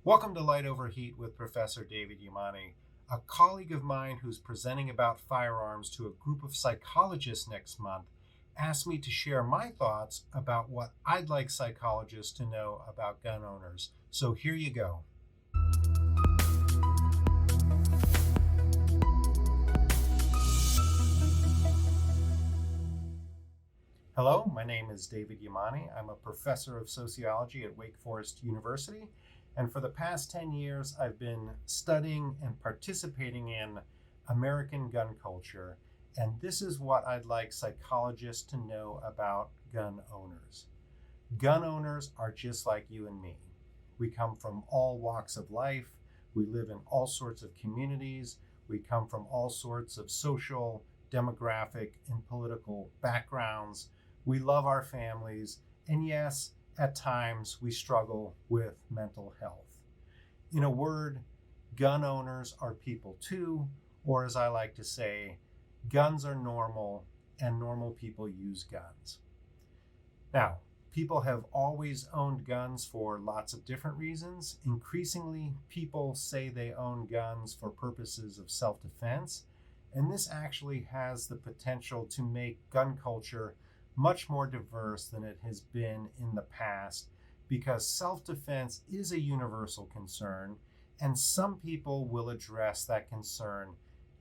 Welcome to Light Over Heat with Professor David Yamani. A colleague of mine who's presenting about firearms to a group of psychologists next month asked me to share my thoughts about what I'd like psychologists to know about gun owners. So here you go. Hello, my name is David Yamani. I'm a professor of sociology at Wake Forest University. And for the past 10 years, I've been studying and participating in American gun culture. And this is what I'd like psychologists to know about gun owners. Gun owners are just like you and me. We come from all walks of life. We live in all sorts of communities. We come from all sorts of social, demographic, and political backgrounds. We love our families. And yes, at times we struggle with mental health. In a word, gun owners are people too, or as I like to say, guns are normal and normal people use guns. Now, people have always owned guns for lots of different reasons. Increasingly, people say they own guns for purposes of self-defense, and this actually has the potential to make gun culture much more diverse than it has been in the past, because self-defense is a universal concern, and some people will address that concern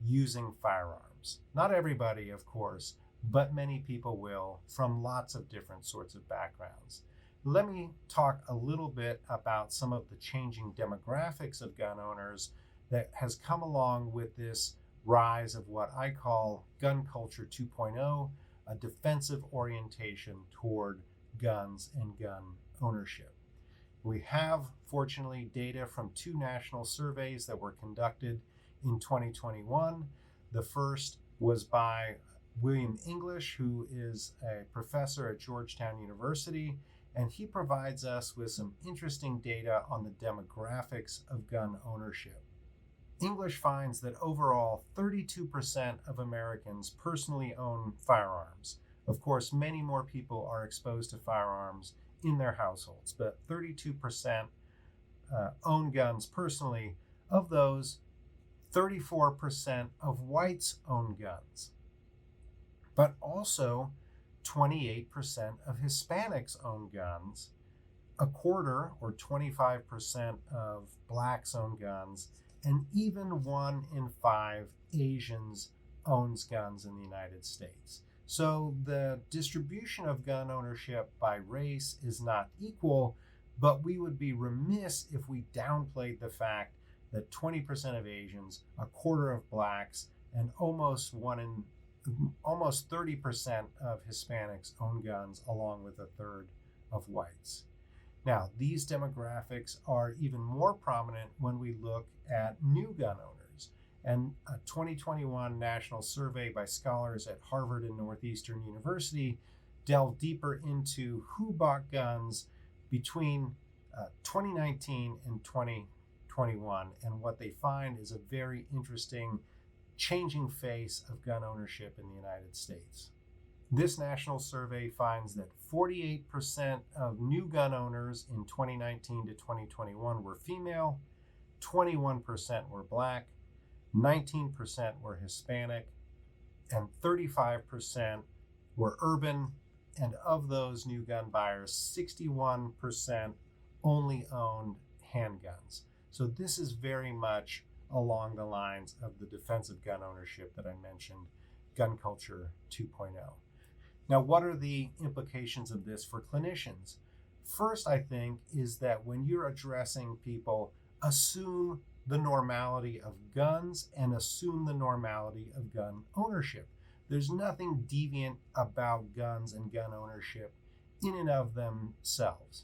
using firearms. Not everybody, of course, but many people will, from lots of different sorts of backgrounds. Let me talk a little bit about some of the changing demographics of gun owners that has come along with this rise of what I call gun culture 2.0, a defensive orientation toward guns and gun ownership. We have, fortunately, data from two national surveys that were conducted in 2021. The first was by William English, who is a professor at Georgetown University, and he provides us with some interesting data on the demographics of gun ownership. English finds that overall 32% of Americans personally own firearms. Of course, many more people are exposed to firearms in their households, but 32% own guns personally. Of those, 34% of whites own guns, but also 28% of Hispanics own guns, a quarter or 25% of blacks own guns, and even 1 in 5 Asians owns guns in the United States. So the distribution of gun ownership by race is not equal, but we would be remiss if we downplayed the fact that 20% of Asians, a quarter of blacks, and almost 30% of Hispanics own guns, along with a third of whites. Now, these demographics are even more prominent when we look at new gun owners. And a 2021 national survey by scholars at Harvard and Northeastern University delved deeper into who bought guns between 2019 and 2021. And what they find is a very interesting changing face of gun ownership in the United States. This national survey finds that 48% of new gun owners in 2019 to 2021 were female, 21% were black, 19% were Hispanic, and 35% were urban. And of those new gun buyers, 61% only owned handguns. So this is very much along the lines of the defensive gun ownership that I mentioned, gun culture 2.0. Now, what are the implications of this for clinicians? First, I think, is that when you're addressing people, assume the normality of guns and assume the normality of gun ownership. There's nothing deviant about guns and gun ownership in and of themselves.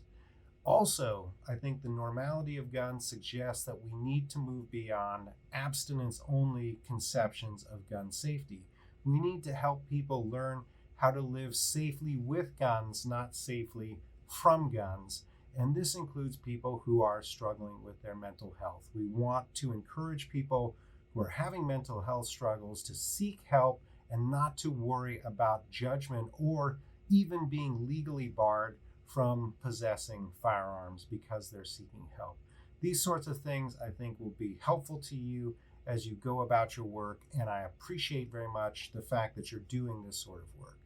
Also, I think the normality of guns suggests that we need to move beyond abstinence-only conceptions of gun safety. We need to help people learn how to live safely with guns, not safely from guns. And this includes people who are struggling with their mental health. We want to encourage people who are having mental health struggles to seek help and not to worry about judgment or even being legally barred from possessing firearms because they're seeking help. These sorts of things I think will be helpful to you as you go about your work, and I appreciate very much the fact that you're doing this sort of work.